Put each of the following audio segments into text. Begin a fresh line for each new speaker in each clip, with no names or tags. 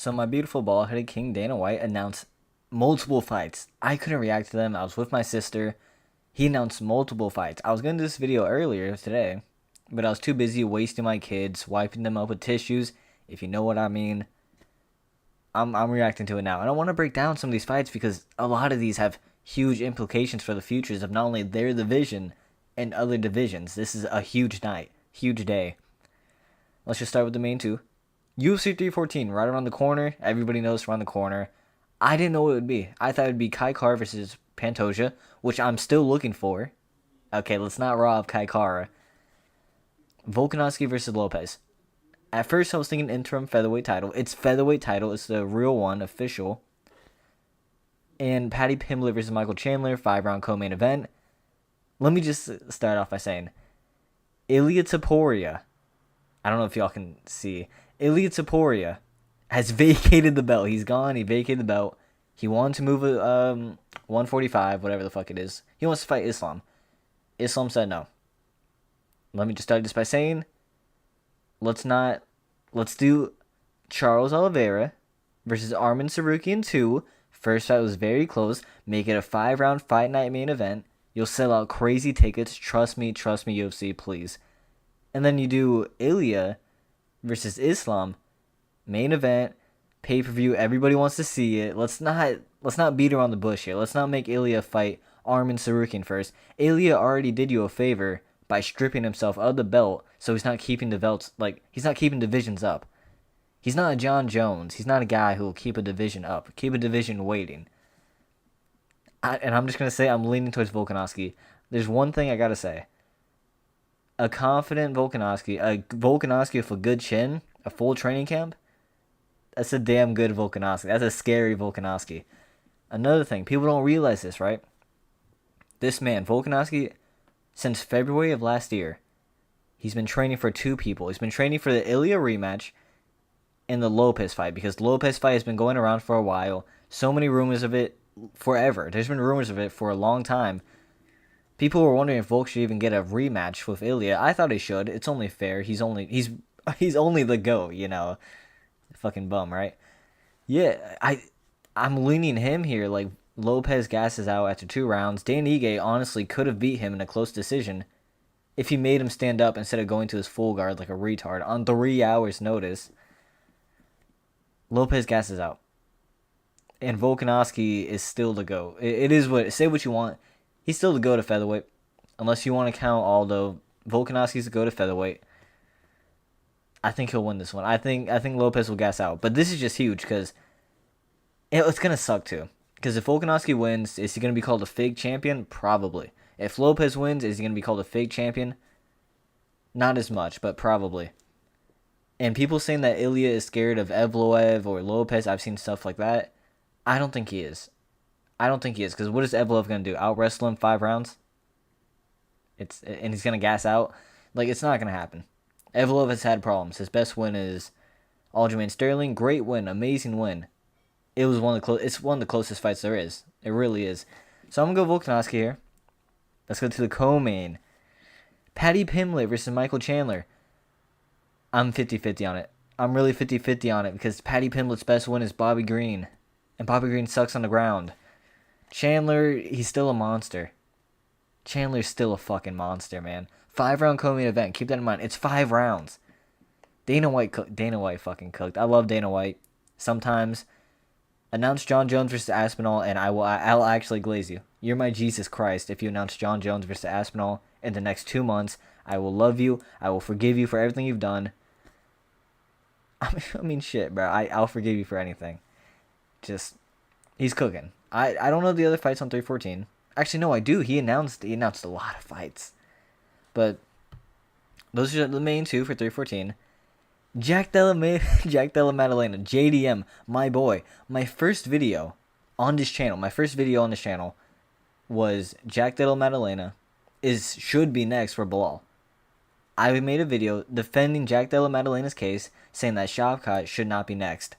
So my beautiful bald-headed king Dana White announced multiple fights. I couldn't react to them. I was with my sister. He announced multiple fights. I was going to do this video earlier today, but I was too busy wasting my kids, wiping them up with tissues, if you know what I mean. I'm reacting to it now. And I want to break down some of these fights because a lot of these have huge implications for the futures of not only their division and other divisions. This is a huge night, huge day. Let's just start with the main two. UFC 314, right around the corner. Everybody knows around the corner. I didn't know what it would be. I thought it would be Kai Kara versus Pantoja, which I'm still looking for. Okay, let's not rob Kai Kara. Volkanovski versus Lopez. At first, I was thinking interim featherweight title. It's featherweight title. It's the real one, official. And Paddy Pimblett versus Michael Chandler, 5-round co-main event. Let me just start off by saying, Ilia Topuria. I don't know if y'all can see. Ilia Topuria has vacated the belt. He's gone. He vacated the belt. He wanted to move 145, whatever the fuck it is. He wants to fight Islam. Islam said no. Let me just start this by saying, let's do Charles Oliveira versus Arman Tsarukyan 2. First fight was very close. Make it a 5-round fight night main event. You'll sell out crazy tickets. Trust me, UFC, please. And then you do Ilia versus Islam, main event, pay-per-view. Everybody wants to see it. Let's not beat around the bush here. Let's not make Ilia fight Arman Tsarukyan first. Ilia already did you a favor by stripping himself of the belt, so he's not keeping the belts, he's not keeping divisions up. He's not a John Jones. He's not a guy who will keep a division up, keep a division waiting. And I'm just gonna say I'm leaning towards Volkanovski. There's one thing I gotta say. A confident Volkanovski with a good chin, a full training camp, that's a damn good Volkanovski. That's a scary Volkanovski. Another thing, people don't realize this, right? This man, Volkanovski, since February of last year, he's been training for two people. He's been training for the Ilia rematch and the Lopez fight, because the Lopez fight has been going around for a while. So many rumors of it forever. There's been rumors of it for a long time. People were wondering if Volk should even get a rematch with Ilia. I thought he should. It's only fair. He's only the GOAT, you know. Fucking bum, right? Yeah, I'm leaning him here. Like, Lopez gasses out after 2 rounds. Dan Ige honestly could have beat him in a close decision if he made him stand up instead of going to his full guard like a retard on 3 hours notice. Lopez gasses out. And Volkanovski is still the GOAT. It is what, say what you want. He's still the GOAT of featherweight. Unless you want to count Aldo. Volkanovski's the GOAT of featherweight. I think he'll win this one. I think Lopez will gas out. But this is just huge because it's going to suck too. Because if Volkanovski wins, is he going to be called a fake champion? Probably. If Lopez wins, is he going to be called a fake champion? Not as much, but probably. And people saying that Ilia is scared of Evloev or Lopez, I've seen stuff like that. I don't think he is. Because what is Evloev going to do? Out-wrestle him 5 rounds? And he's going to gas out? Like, it's not going to happen. Evloev has had problems. His best win is Aljamain Sterling. Great win. Amazing win. It's one of the closest fights there is. It really is. So I'm going to go Volkanovski here. Let's go to the co-main. Paddy Pimblett versus Michael Chandler. I'm 50-50 on it. I'm really 50-50 on it because Paddy Pimblett's best win is Bobby Green. And Bobby Green sucks on the ground. Chandler, he's still a monster. Chandler's still a fucking monster, man. 5-round co-main event. Keep that in mind. It's 5 rounds. Dana White fucking cooked. I love Dana White. Sometimes announce John Jones versus Aspinall, and I'll actually glaze you. You're my Jesus Christ if you announce John Jones versus Aspinall in the next 2 months. I will love you. I will forgive you for everything you've done. I mean shit, bro. I'll forgive you for anything. Just, he's cooking. I don't know the other fights on 314. Actually, no, I do. He announced a lot of fights. But those are the main 2 for 314. Jack Della Maddalena, JDM, my boy. My first video on this channel, was Jack Della Maddalena should be next for Bilal. I made a video defending Jack Della Maddalena's case, saying that Shavkat should not be next.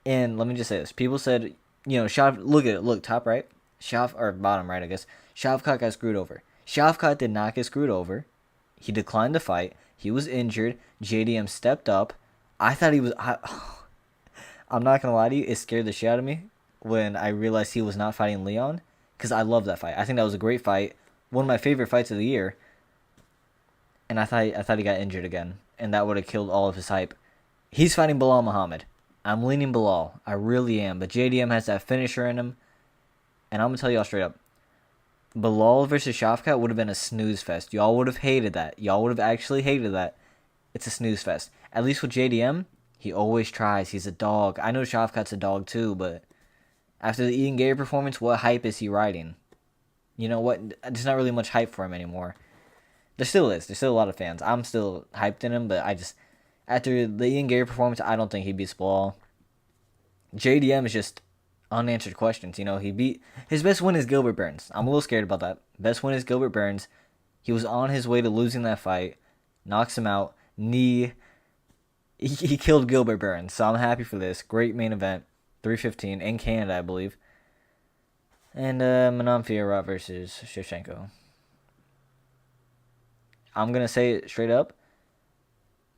And let me just say this. People said, look at it. Look, top right. Or bottom right, I guess. Shavkat got screwed over. Shavkat did not get screwed over. He declined the fight. He was injured. JDM stepped up. I thought he was... I'm not gonna lie to you, it scared the shit out of me when I realized he was not fighting Leon, because I love that fight. I think that was a great fight, one of my favorite fights of the year. And I thought he got injured again, and that would have killed all of his hype. He's fighting Bilal Muhammad. I'm leaning Bilal, I really am. But JDM has that finisher in him, and I'm gonna tell y'all straight up, Bilal versus Shafkat would have been a snooze fest. Y'all would have hated that. Y'all would have actually hated that. It's a snooze fest. At least with JDM, he always tries. He's a dog. I know Shafkat's a dog too, but after the Ian Gary performance, what hype is he riding? You know what? There's not really much hype for him anymore. There still is. There's still a lot of fans. I'm still hyped in him, but after the Ian Gary performance, I don't think he beats Bilal. JDM is just unanswered questions. His best win is Gilbert Burns. I'm a little scared about that. Best win is Gilbert Burns. He was on his way to losing that fight, knocks him out, knee. He killed Gilbert Burns, so I'm happy for this. Great main event, 315 in Canada, I believe. And Manon Fiorot versus Shevchenko. I'm gonna say it straight up.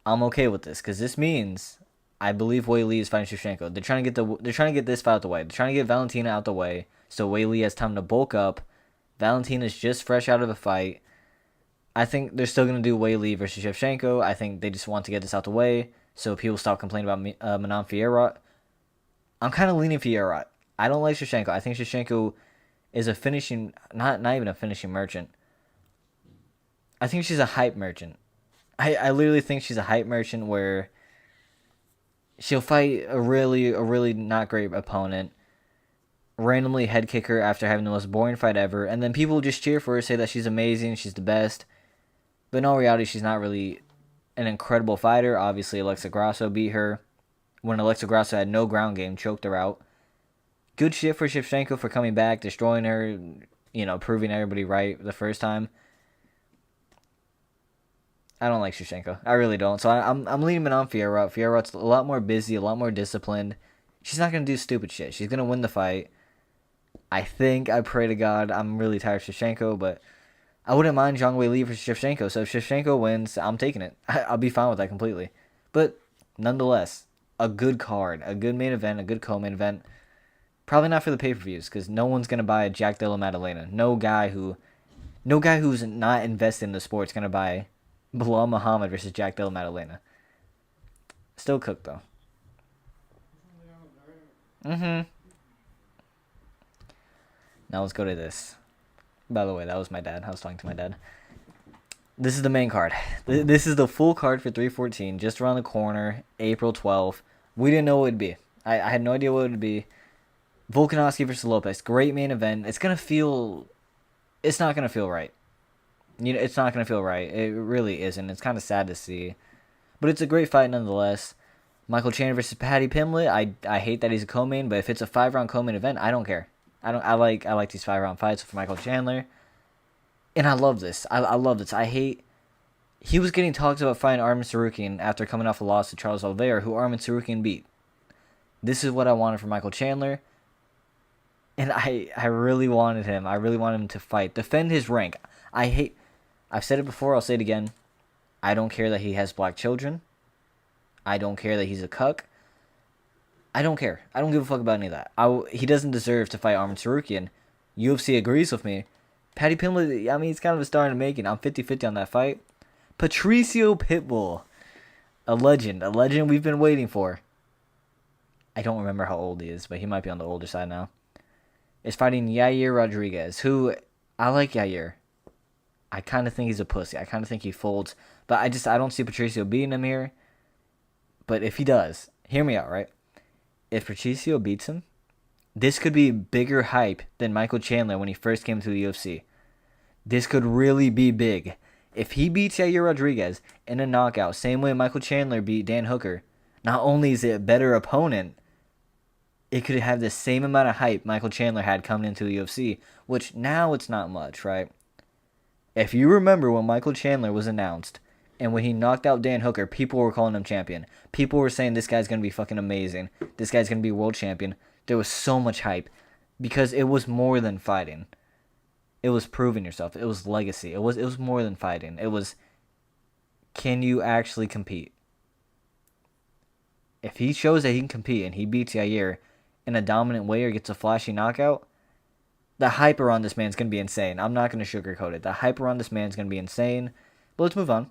I'm okay with this because this means I believe Wei Li is fighting Shevchenko. They're trying to get this fight out the way. They're trying to get Valentina out the way so Wei Li has time to bulk up. Valentina's just fresh out of a fight. I think they're still gonna do Wei Li versus Shevchenko. I think they just want to get this out the way so people stop complaining about Manon Fiorot. I'm kind of leaning Fiorot. I don't like Shevchenko. I think Shevchenko is a finishing, not even a finishing merchant. I think she's a hype merchant. I literally think she's a hype merchant where she'll fight a really not great opponent, randomly head kick her after having the most boring fight ever, and then people just cheer for her, say that she's amazing, she's the best. But in all reality, she's not really an incredible fighter. Obviously, Alexa Grasso beat her when Alexa Grasso had no ground game, choked her out. Good shit for Shevchenko for coming back, destroying her, proving everybody right the first time. I don't like Shevchenko. I really don't. So I'm leaning on Fiorot. Fiorot's a lot more busy, a lot more disciplined. She's not going to do stupid shit. She's going to win the fight. I pray to God, I'm really tired of Shevchenko, but I wouldn't mind Zhang Weili for Shevchenko. So if Shevchenko wins, I'm taking it. I'll be fine with that completely. But nonetheless, a good card, a good main event, a good co-main event. Probably not for the pay-per-views because no one's going to buy a Jack Della Maddalena. No guy who's not invested in the sport is going to buy Bilal Muhammad versus Jack Della Maddalena. Still cooked though. Now let's go to this. By the way, that was my dad. I was talking to my dad. This is the main card. This is the full card for 314. Just around the corner. April 12th. We didn't know what it would be. I had no idea what it would be. Volkanovski versus Lopez. Great main event. It's not going to feel right. It's not going to feel right. It really isn't. It's kind of sad to see. But it's a great fight nonetheless. Michael Chandler versus Paddy Pimblett. I hate that he's a co-main, but if it's a 5-round co-main event, I don't care. I like these 5-round fights for Michael Chandler. And I love this. I love this. He was getting talked about fighting Arman Tsarukyan after coming off a loss to Charles Oliveira, who Arman Tsarukyan beat. This is what I wanted for Michael Chandler. And I really wanted him. I really wanted him to fight. Defend his rank. I've said it before, I'll say it again. I don't care that he has black children. I don't care that he's a cuck. I don't care. I don't give a fuck about any of that. He doesn't deserve to fight Arman Tsarukyan. UFC agrees with me. Paddy Pimblett, he's kind of a star in the making. I'm 50-50 on that fight. Patricio Pitbull. A legend we've been waiting for. I don't remember how old he is, but he might be on the older side now. Is fighting Yair Rodriguez, who I like Yair. I kind of think he's a pussy. I kind of think he folds. But I don't see Patricio beating him here. But if he does, hear me out, right? If Patricio beats him, this could be bigger hype than Michael Chandler when he first came to the UFC. This could really be big. If he beats Yair Rodriguez in a knockout, same way Michael Chandler beat Dan Hooker, not only is it a better opponent, it could have the same amount of hype Michael Chandler had coming into the UFC, which now it's not much, right? If you remember when Michael Chandler was announced, and when he knocked out Dan Hooker, people were calling him champion. People were saying this guy's going to be fucking amazing. This guy's going to be world champion. There was so much hype because it was more than fighting. It was proving yourself. It was legacy. It was more than fighting. It was, can you actually compete? If he shows that he can compete and he beats Yair in a dominant way or gets a flashy knockout, the hype around this man's going to be insane. I'm not going to sugarcoat it. The hype around this man's going to be insane. But let's move on.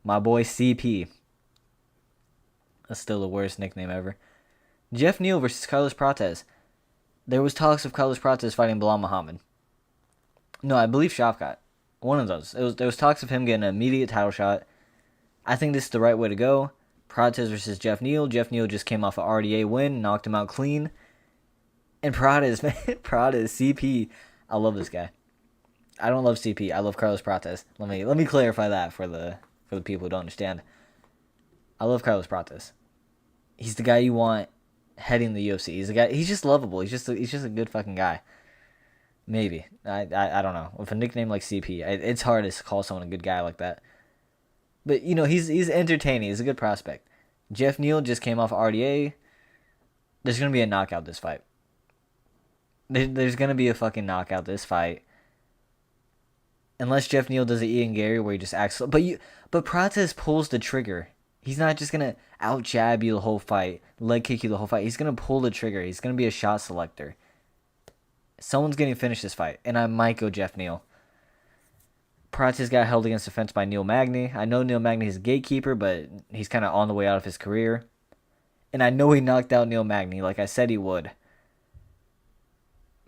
My boy CP. That's still the worst nickname ever. Jeff Neal versus Carlos Prates. There was talks of Carlos Prates fighting Bilal Muhammad. No, I believe Shafkat. One of those. There was talks of him getting an immediate title shot. I think this is the right way to go. Prates versus Jeff Neal. Jeff Neal just came off an RDA win, knocked him out clean. And Prates, man, Prates, CP. I love this guy. I don't love CP. I love Carlos Prates. Let me clarify that for the people who don't understand. I love Carlos Prates. He's the guy you want heading the UFC. He's the guy. He's just lovable. He's just a good fucking guy. Maybe I don't know. With a nickname like CP, it's hard to call someone a good guy like that. But you know he's entertaining. He's a good prospect. Jeff Neal just came off RDA. There's gonna be a knockout this fight. There's gonna be a fucking knockout this fight. Unless Jeff Neal does the Ian Gary where he just acts. But Prates pulls the trigger. He's not just gonna out jab you the whole fight, leg kick you the whole fight. He's gonna pull the trigger. He's gonna be a shot selector. Someone's gonna finish this fight, and I might go Jeff Neal. Prates got held against the fence by Neil Magny. I know Neil Magny is a gatekeeper, but he's kind of on the way out of his career. And I know he knocked out Neil Magny, like I said he would.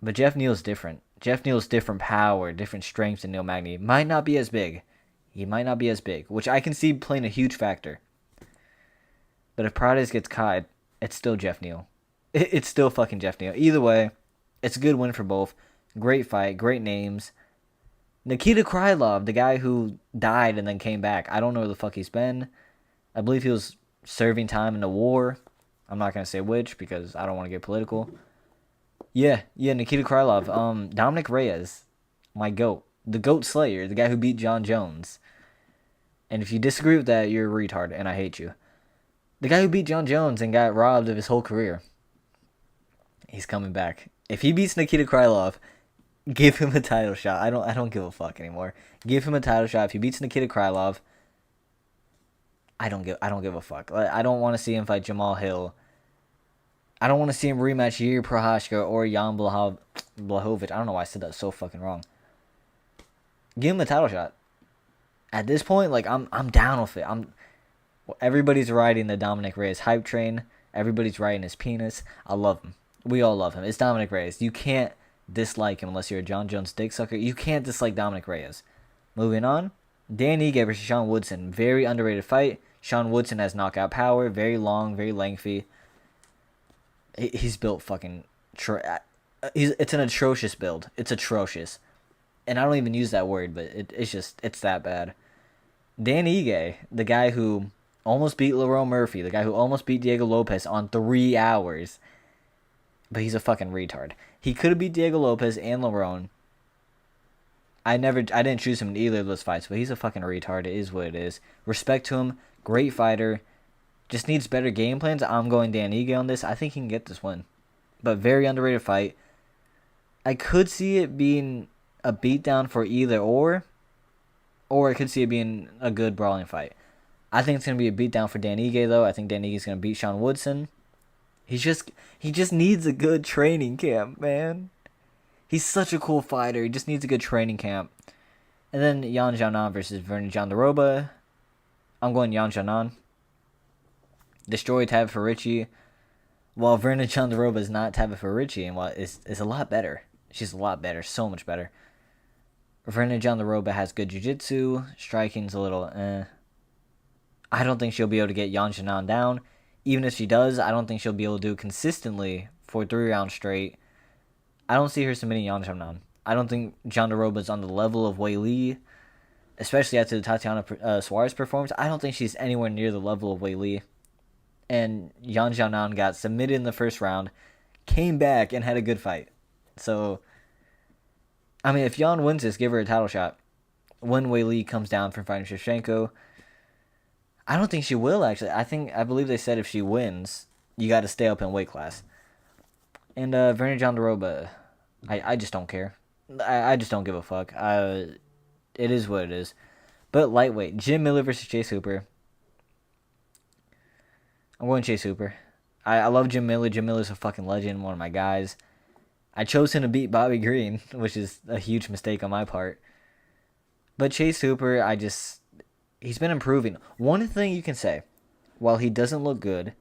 But Jeff Neal's different. Jeff Neal's different power, different strengths than Neil Magny. Might not be as big. He might not be as big, which I can see playing a huge factor. But if Prates gets caught, it's still Jeff Neal. It's still fucking Jeff Neal. Either way, it's a good win for both. Great fight, great names. Nikita Krylov, the guy who died and then came back. I don't know where the fuck he's been. I believe he was serving time in a war. I'm not going to say which because I don't want to get political. Yeah, Nikita Krylov. Dominic Reyes, my GOAT. The GOAT Slayer, the guy who beat John Jones. And if you disagree with that, you're a retard and I hate you. The guy who beat John Jones and got robbed of his whole career. He's coming back. If he beats Nikita Krylov, give him a title shot. I don't give a fuck anymore. Give him a title shot. If he beats Nikita Krylov, I don't give a fuck. I don't want to see him fight Jamal Hill. I don't want to see him rematch Yuri Prohashka or Jan Blachowicz. I don't know why I said that so fucking wrong. Give him a title shot. At this point, like I'm down with it. Everybody's riding the Dominic Reyes hype train. Everybody's riding his penis. I love him. We all love him. It's Dominic Reyes. You can't dislike him unless you're a John Jones dick sucker. You can't dislike Dominic Reyes. Moving on. Dan Ige versus Sean Woodson. Very underrated fight. Sean Woodson has knockout power. Very long, very lengthy. He's built fucking... It's an atrocious build. It's atrocious. And I don't even use that word, but it's that bad. Dan Ige, the guy who almost beat Lerone Murphy, the guy who almost beat Diego Lopez on 3 hours. But he's a fucking retard. He could have beat Diego Lopez and Lerone. I didn't choose him in either of those fights, but he's a fucking retard. It is what it is. Respect to him. Great fighter. Just needs better game plans. I'm going Dan Ige on this. I think he can get this win. But very underrated fight. I could see it being a beatdown for either or I could see it being a good brawling fight. I think it's going to be a beatdown for Dan Ige, though. I think Dan Ige is going to beat Sean Woodson. He just needs a good training camp, man. He's such a cool fighter. He just needs a good training camp. And then Yan Xiaonan versus Vernon Jandaroba. I'm going Yan Xiaonan. Destroy Tabitha Ricci. While Vernon Jandaroba is not Tabitha Ricci, and is a lot better. She's a lot better. So much better. Vernon Jandaroba has good jiu-jitsu. Striking's a little I don't think she'll be able to get Yan Xiaonan down. Even if she does, I don't think she'll be able to do it consistently for 3 rounds straight. I don't see her submitting Yan Xiaonan. I don't think Jandaroba's on the level of Wei Li, especially after the Tatiana Suarez performance. I don't think she's anywhere near the level of Wei Li. And Yan Xiaonan got submitted in the first round, came back, and had a good fight. So, I mean, if Yan wins this, give her a title shot. When Wei Li comes down from fighting Shevchenko, I don't think she will, actually. I believe they said if she wins, you got to stay up in weight class. And Vernon Jandaroba, I just don't care. I just don't give a fuck. It is what it is. But lightweight, Jim Miller versus Chase Hooper. I'm going Chase Hooper. I love Jim Miller. Jim Miller's a fucking legend, one of my guys. I chose him to beat Bobby Green, which is a huge mistake on my part. But Chase Hooper, he's been improving. One thing you can say, while he doesn't look good,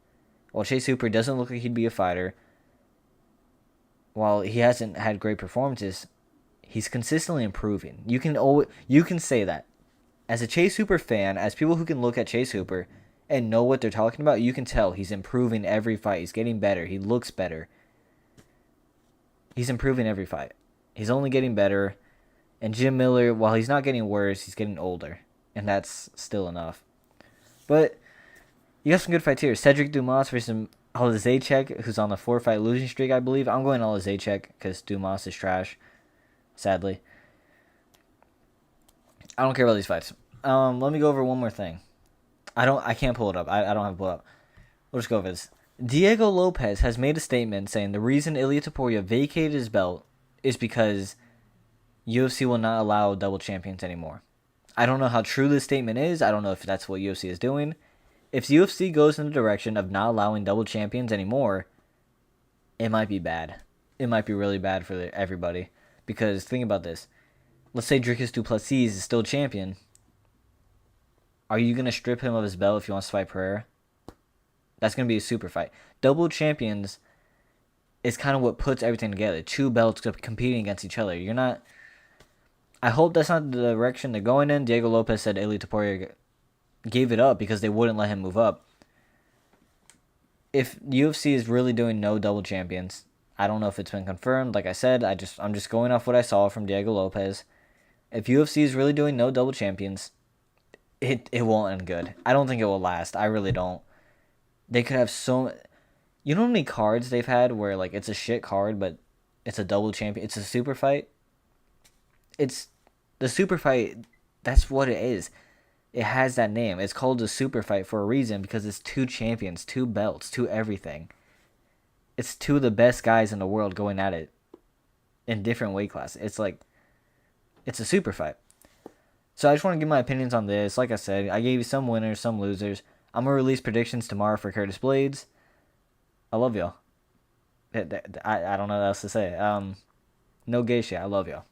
while Chase Hooper doesn't look like he'd be a fighter, while he hasn't had great performances, he's consistently improving. You can say that. As a Chase Hooper fan, as people who can look at Chase Hooper and know what they're talking about, you can tell he's improving every fight. He's getting better. He looks better. He's improving every fight. He's only getting better. And Jim Miller, while he's not getting worse, he's getting older. And that's still enough. But you got some good fights here. Cedric Dumas versus Alizechek, who's on the 4-fight losing streak, I believe. I'm going Alizechek because Dumas is trash, sadly. I don't care about these fights. Let me go over one more thing. I can't pull it up. I don't have it pulled up. We'll just go over this. Diego Lopez has made a statement saying the reason Ilia Topuria vacated his belt is because UFC will not allow double champions anymore. I don't know how true this statement is. I don't know if that's what UFC is doing. If UFC goes in the direction of not allowing double champions anymore, it might be bad. It might be really bad for everybody. Because think about this. Let's say Dricus du Plessis is still champion. Are you going to strip him of his belt if he wants to fight Pereira? That's going to be a super fight. Double champions is kind of what puts everything together. Two belts competing against each other. You're not... I hope that's not the direction they're going in. Diego Lopez said Ilia Topuria gave it up because they wouldn't let him move up. If UFC is really doing no double champions, I don't know if it's been confirmed. Like I said, I'm just going off what I saw from Diego Lopez. If UFC is really doing no double champions, it won't end good. I don't think it will last. I really don't. They could have so... You know how many cards they've had where like it's a shit card, but it's a double champion? It's a super fight? It's... The super fight, that's what it is. It has that name. It's called a super fight for a reason because it's two champions, two belts, two everything. It's two of the best guys in the world going at it in different weight classes. It's like... It's a super fight. So I just want to give my opinions on this. Like I said, I gave you some winners, some losers. I'm going to release predictions tomorrow for Curtis Blades. I love y'all. I don't know what else to say. No gay shit. I love y'all.